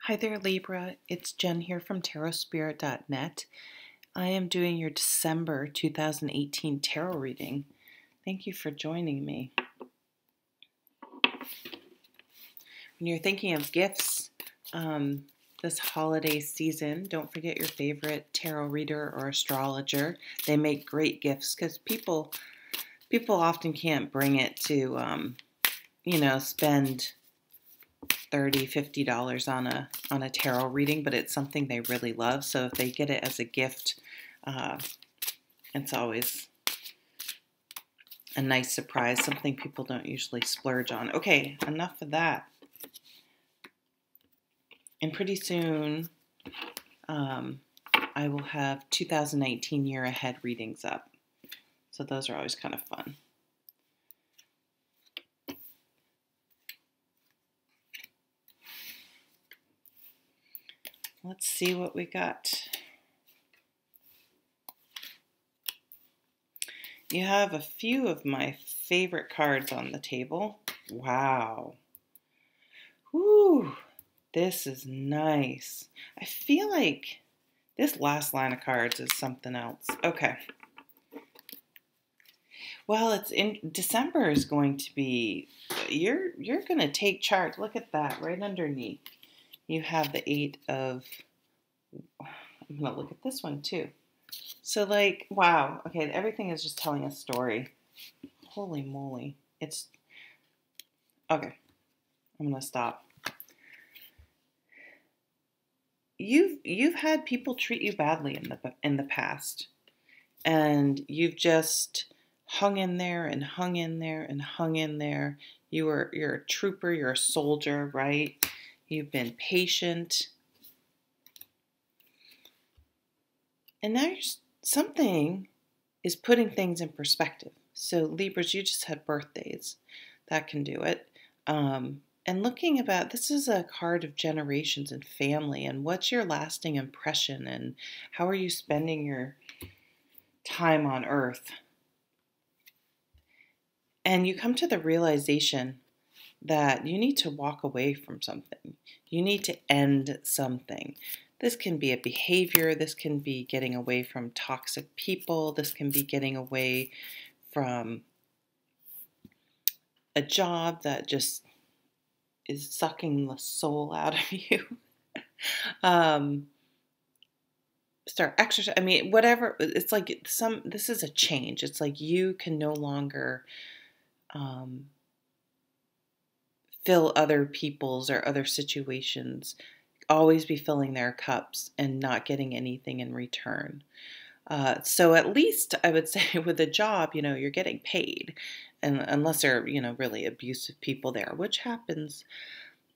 Hi there, Libra. It's Jen here from tarotspirit.net. I am doing your December 2018 tarot reading. Thank you for joining me. When you're thinking of gifts this holiday season, don't forget your favorite tarot reader or astrologer. They make great gifts because people often can't bring it to, spend $30, $50 on a tarot reading, but it's something they really love. So if they get it as a gift, it's always a nice surprise, something people don't usually splurge on. Okay, enough of that. And pretty soon, I will have 2019 year ahead readings up. So those are always kind of fun. Let's see what we got. You have a few of my favorite cards on the table. Wow. Whew, this is nice. I feel like this last line of cards is something else. Okay. Well, it's in December is going to be, you're going to take charge. Look at that right underneath. You have the 8 of, I'm going to look at this one too. So like, wow. Okay, everything is just telling a story. Holy moly. It's, okay. I'm going to stop. You've had people treat you badly in the past. And you've just hung in there and hung in there and hung in there. You're a trooper, you're a soldier, right? You've been patient. And now something is putting things in perspective. So Libras, you just had birthdays. That can do it. And looking about, this is a card of generations and family. And what's your lasting impression? And how are you spending your time on Earth? And you come to the realization that you need to walk away from something. You need to end something. This can be a behavior. This can be getting away from toxic people. This can be getting away from a job that just is sucking the soul out of you. Start exercise. I mean, whatever. It's like this is a change. It's like you can no longer fill other people's or other situations, always be filling their cups and not getting anything in return. So at least I would say with a job, you're getting paid, and unless there are, really abusive people there, which happens.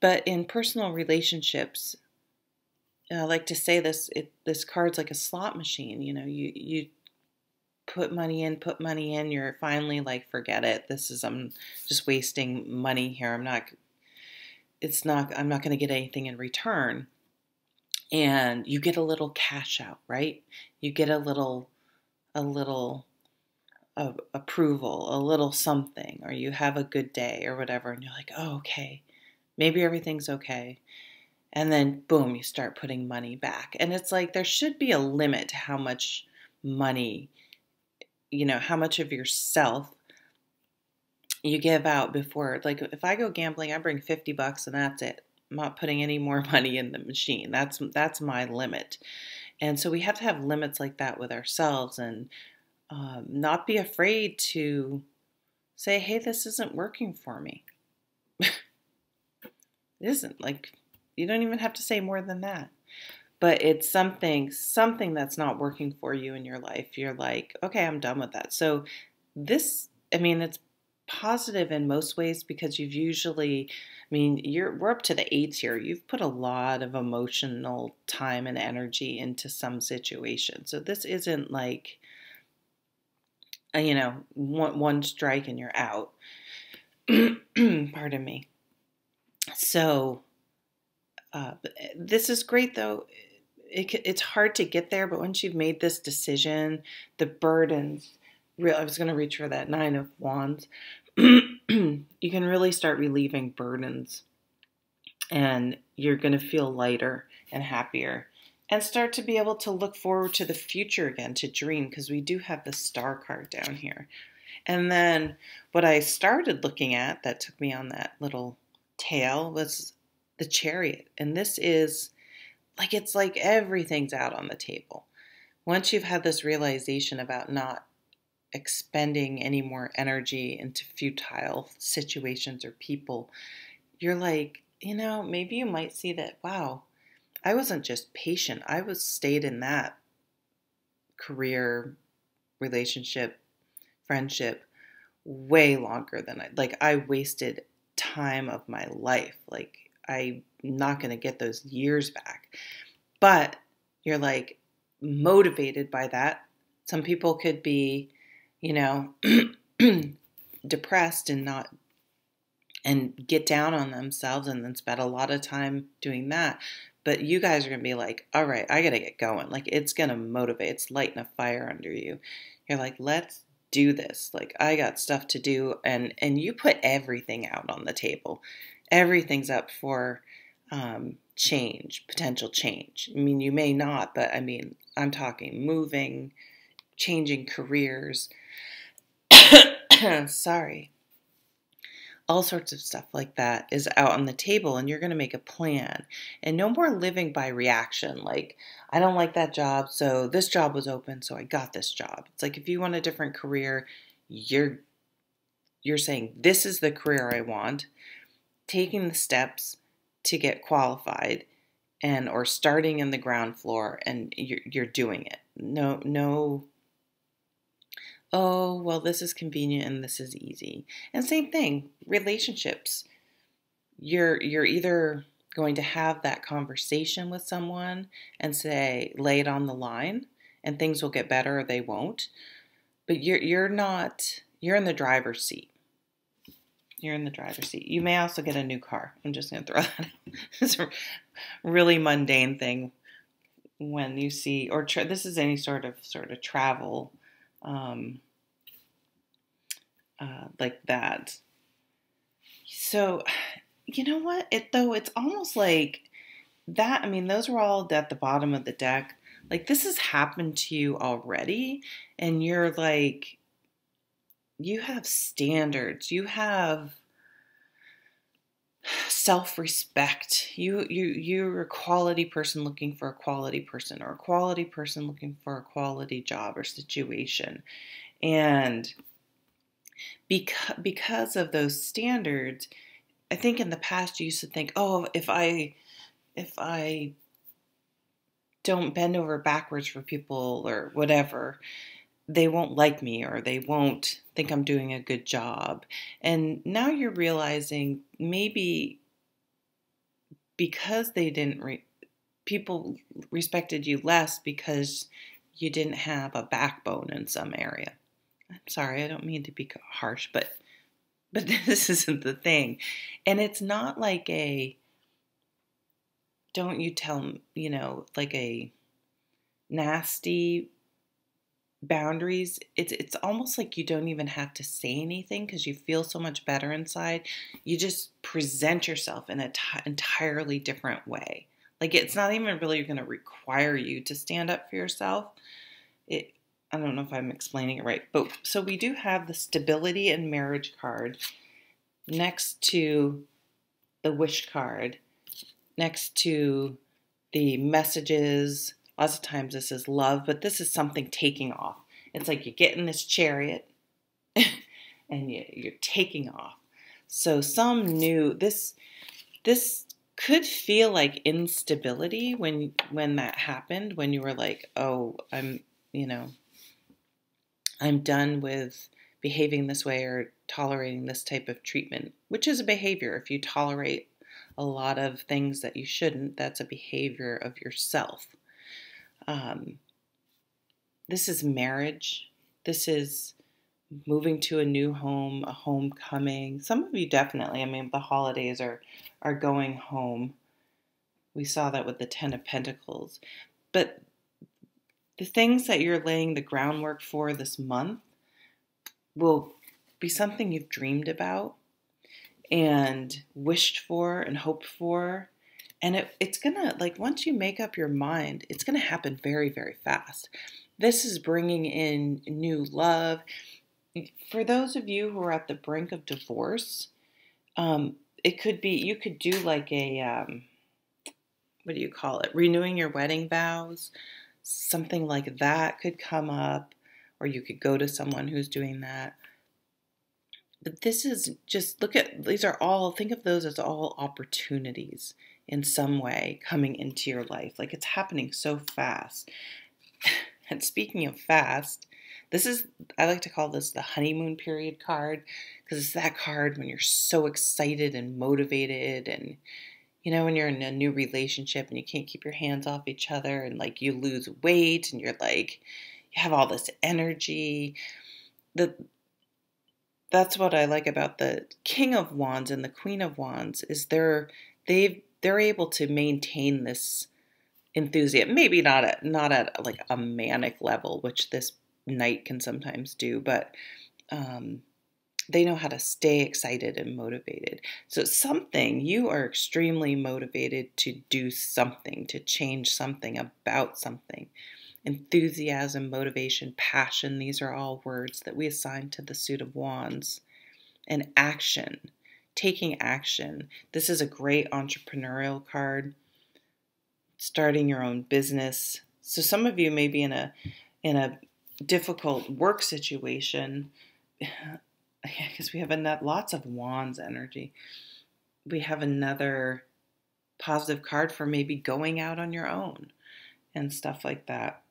But in personal relationships, I like to say this card's like a slot machine. You put money in, you're finally like, forget it. I'm just wasting money here. I'm not going to get anything in return. And you get a little cash out, right? You get a little approval, a little something, or you have a good day or whatever. And you're like, oh, okay, maybe everything's okay. And then boom, you start putting money back. And it's like, there should be a limit to how much money, how much of yourself you give out before. Like if I go gambling, I bring $50 and that's it. I'm not putting any more money in the machine. That's my limit. And so we have to have limits like that with ourselves, and not be afraid to say, hey, this isn't working for me. It isn't. Like, you don't even have to say more than that. But it's something that's not working for you in your life. You're like, okay, I'm done with that. So it's positive in most ways, because you've usually, we're up to the 8s here. You've put a lot of emotional time and energy into some situation. So this isn't like, one strike and you're out. Pardon me. So this is great, though. It's hard to get there, but once you've made this decision, the burdens, I was going to reach for that 9 of Wands. You can really start relieving burdens and you're going to feel lighter and happier and start to be able to look forward to the future again, to dream, because we do have the star card down here. And then what I started looking at that took me on that little tail was the Chariot. And this is like, it's like everything's out on the table. Once you've had this realization about not expending any more energy into futile situations or people, you're like, maybe you might see that, wow, I wasn't just patient. I was stayed in that career, relationship, friendship way longer than I wasted time of my life. Like, I'm not going to get those years back. But you're like motivated by that. Some people could be, depressed and get down on themselves and then spend a lot of time doing that. But you guys are going to be like, all right, I got to get going. Like, it's going to motivate. It's lighting a fire under you. You're like, let's do this. Like, I got stuff to do. And you put everything out on the table. Everything's up for change, potential change. I mean, you may not, but I mean, I'm talking moving, changing careers. Sorry. All sorts of stuff like that is out on the table, and you're going to make a plan. And no more living by reaction. Like, I don't like that job, so this job was open, so I got this job. It's like, if you want a different career, you're saying, this is the career I want, taking the steps to get qualified, or starting in the ground floor, and you're doing it. No, oh, well, this is convenient and this is easy. And same thing, relationships. You're either going to have that conversation with someone and say, lay it on the line, and things will get better or they won't. But you're not, you're in the driver's seat. You're in the driver's seat. You may also get a new car. I'm just going to throw that out. It's a really mundane thing when you see, or this is any sort of travel, like that. So, you know what? It's almost like that. I mean, those were all at the bottom of the deck. Like, this has happened to you already, and you're like, you have standards. You have self-respect. You're a quality person looking for a quality person, or a quality person looking for a quality job or situation. And because of those standards, I think in the past you used to think, oh, if I don't bend over backwards for people or whatever, they won't like me, or they won't think I'm doing a good job. And now you're realizing maybe because people respected you less because you didn't have a backbone in some area. I'm sorry, I don't mean to be harsh, but this isn't the thing. And it's not like don't you tell, like a nasty boundaries. It's almost like you don't even have to say anything because you feel so much better inside. You just present yourself in an entirely different way. Like, it's not even really going to require you to stand up for yourself. I don't know if I'm explaining it right, but so we do have the stability and marriage card next to the wish card, next to the messages. Lots of times this is love, but this is something taking off. It's like you get in this chariot and you're taking off. So this could feel like instability when that happened, when you were like, oh, I'm done with behaving this way or tolerating this type of treatment, which is a behavior. If you tolerate a lot of things that you shouldn't, that's a behavior of yourself. This is marriage. This is moving to a new home, a homecoming. Some of you definitely, the holidays are going home. We saw that with the 10 of Pentacles. But the things that you're laying the groundwork for this month will be something you've dreamed about. and wished for and hoped for. And it's gonna, like, once you make up your mind, it's gonna happen very, very fast. This is bringing in new love. For those of you who are at the brink of divorce, it could be, you could do like a, what do you call it? Renewing your wedding vows. Something like that could come up, or you could go to someone who's doing that. But this is just, look at, these are all, think of those as all opportunities in some way coming into your life. Like, it's happening so fast. And speaking of fast, this is, I like to call this the honeymoon period card, because it's that card when you're so excited and motivated, and you know, when you're in a new relationship and you can't keep your hands off each other, and like you lose weight and you're like, you have all this energy. That's what I like about the King of Wands and the Queen of Wands, is they're able to maintain this enthusiasm. Maybe not at like a manic level, which this Knight can sometimes do, but they know how to stay excited and motivated. So something, you are extremely motivated to do something, to change something about something. Enthusiasm, motivation, passion, these are all words that we assign to the suit of wands. And action, taking action. This is a great entrepreneurial card. Starting your own business. So some of you may be in a difficult work situation, because we have lots of wands energy. We have another positive card for maybe going out on your own and stuff like that.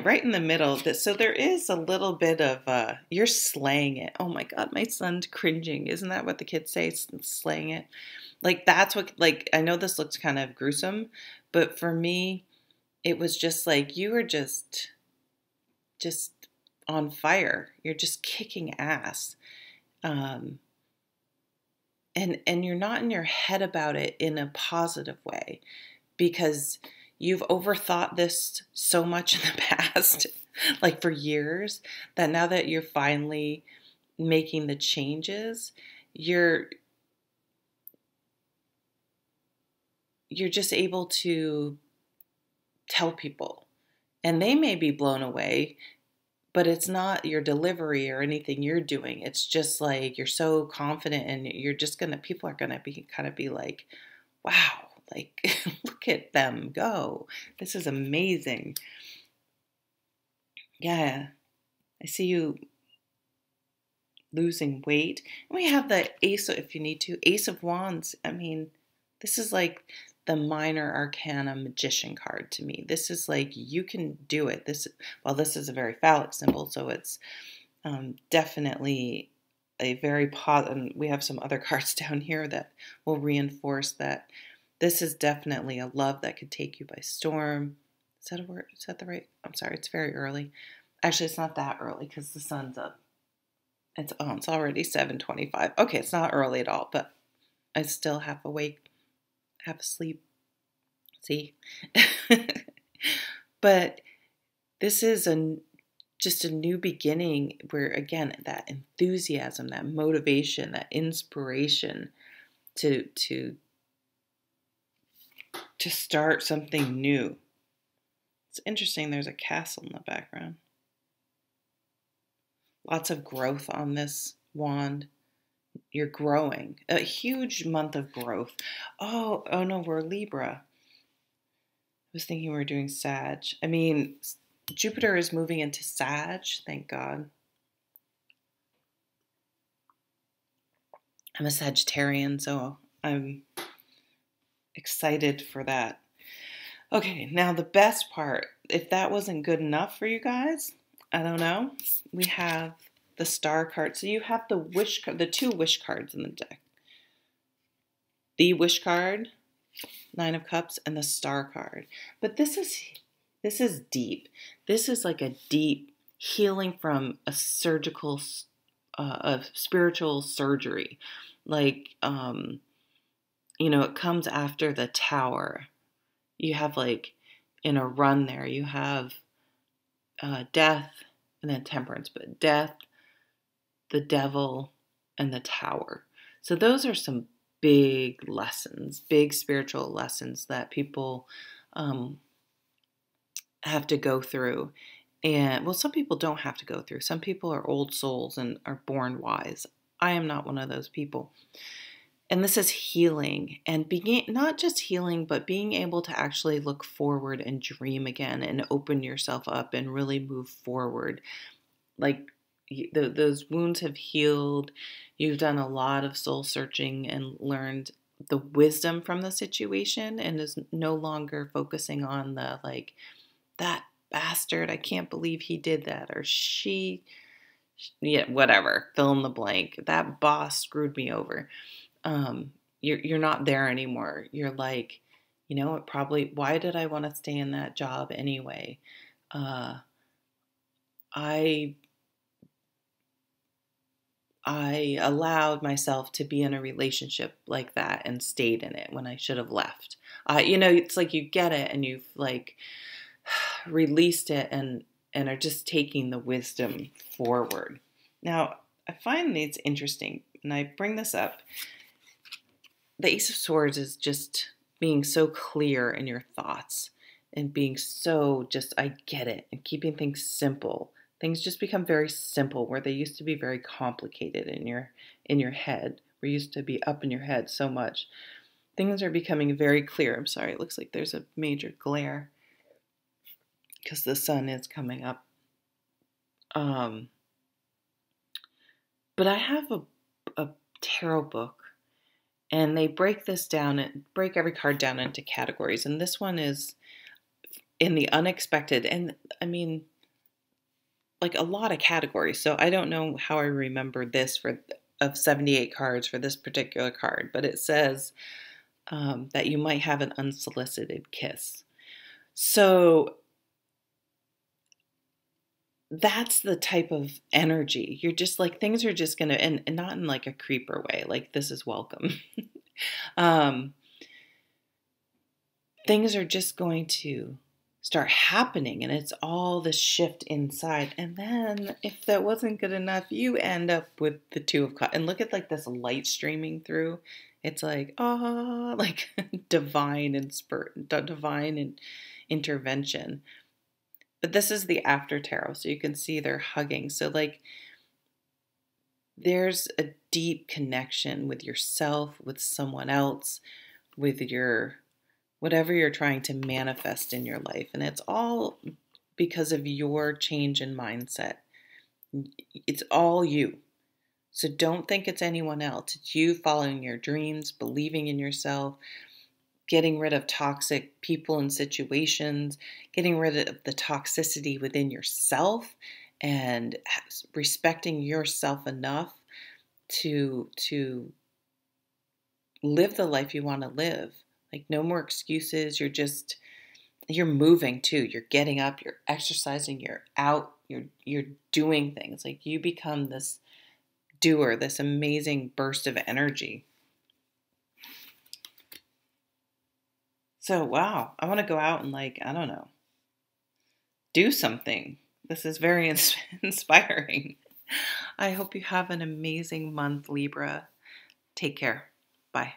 Right in the middle, so there is a little bit of, you're slaying it. Oh my God, my son's cringing. Isn't that what the kids say? Slaying it. Like, that's what, like, I know this looks kind of gruesome, but for me, it was just like, you were just on fire. You're just kicking ass. And you're not in your head about it in a positive way, because you've overthought this so much in the past, like for years, that now that you're finally making the changes, you're just able to tell people, and they may be blown away, but it's not your delivery or anything you're doing. It's just like, you're so confident, and you're just people are gonna be like, wow, like, look at them go. This is amazing. Yeah, I see you losing weight. And we have the Ace, if you need to, Ace of Wands. I mean, this is like the minor arcana magician card to me. This is like, you can do it. This is a very phallic symbol, so it's definitely a very positive. And we have some other cards down here that will reinforce that. This is definitely a love that could take you by storm. Is that a word? Is that the right? I'm sorry, it's very early. Actually, it's not that early because the sun's up. It's already 7:25. Okay, it's not early at all, but I still half awake, half asleep. See? But this is just a new beginning where, again, that enthusiasm, that motivation, that inspiration to start something new. It's interesting, there's a castle in the background. Lots of growth on this wand. You're growing. A huge month of growth. Oh no, we're Libra. I was thinking we were doing Sag. I mean, Jupiter is moving into Sag, thank God. I'm a Sagittarian, so I'm excited for that. Okay, now the best part, if that wasn't good enough for you guys, I don't know, we have the star card. So you have the wish card, the two wish cards in the deck. The wish card, Nine of Cups, and the star card. But this is deep. This is like a deep healing from a surgical, a spiritual surgery. Like, it comes after the Tower. You have, like, in a run there, you have death and then temperance, but death, the devil, and the Tower. So those are some big lessons, big spiritual lessons that people have to go through. And well, some people don't have to go through. Some people are old souls and are born wise. I am not one of those people. And this is healing, and being not just healing, but being able to actually look forward and dream again and open yourself up and really move forward. Like those wounds have healed. You've done a lot of soul searching and learned the wisdom from the situation, and is no longer focusing on the like, that bastard, I can't believe he did that, or she, yeah, whatever, fill in the blank, that boss screwed me over. You're not there anymore. You're like, you know, it probably, why did I want to stay in that job anyway? I allowed myself to be in a relationship like that and stayed in it when I should have left. You know, it's like you get it and you've like released it and are just taking the wisdom forward. Now, I find these interesting, and I bring this up. The Ace of Swords is just being so clear in your thoughts and being so just, I get it, and keeping things simple. Things just become very simple where they used to be very complicated in your head. We used to be up in your head so much. Things are becoming very clear. I'm sorry, it looks like there's a major glare because the sun is coming up. But I have a tarot book, and they break this down and break every card down into categories. And this one is in the unexpected. And I mean, like a lot of categories. So I don't know how I remember this of 78 cards for this particular card, but it says that you might have an unsolicited kiss. So that's the type of energy. You're just like, things are just going to, and not in like a creeper way, like this is welcome. Things are just going to start happening, and it's all the shift inside. And then if that wasn't good enough, you end up with the Two of Cups. And look at like this light streaming through. It's like, like divine intervention. But this is the after tarot, so you can see they're hugging. So like there's a deep connection with yourself, with someone else, with your whatever you're trying to manifest in your life. And it's all because of your change in mindset. It's all you. So don't think it's anyone else. It's you following your dreams, believing in yourself, getting rid of toxic people and situations, getting rid of the toxicity within yourself, and respecting yourself enough to live the life you want to live. Like no more excuses. You're moving too. You're getting up, you're exercising, you're out, you're doing things. Like you become this doer, this amazing burst of energy. So, wow, I want to go out and like, I don't know, do something. This is very inspiring. I hope you have an amazing month, Libra. Take care. Bye.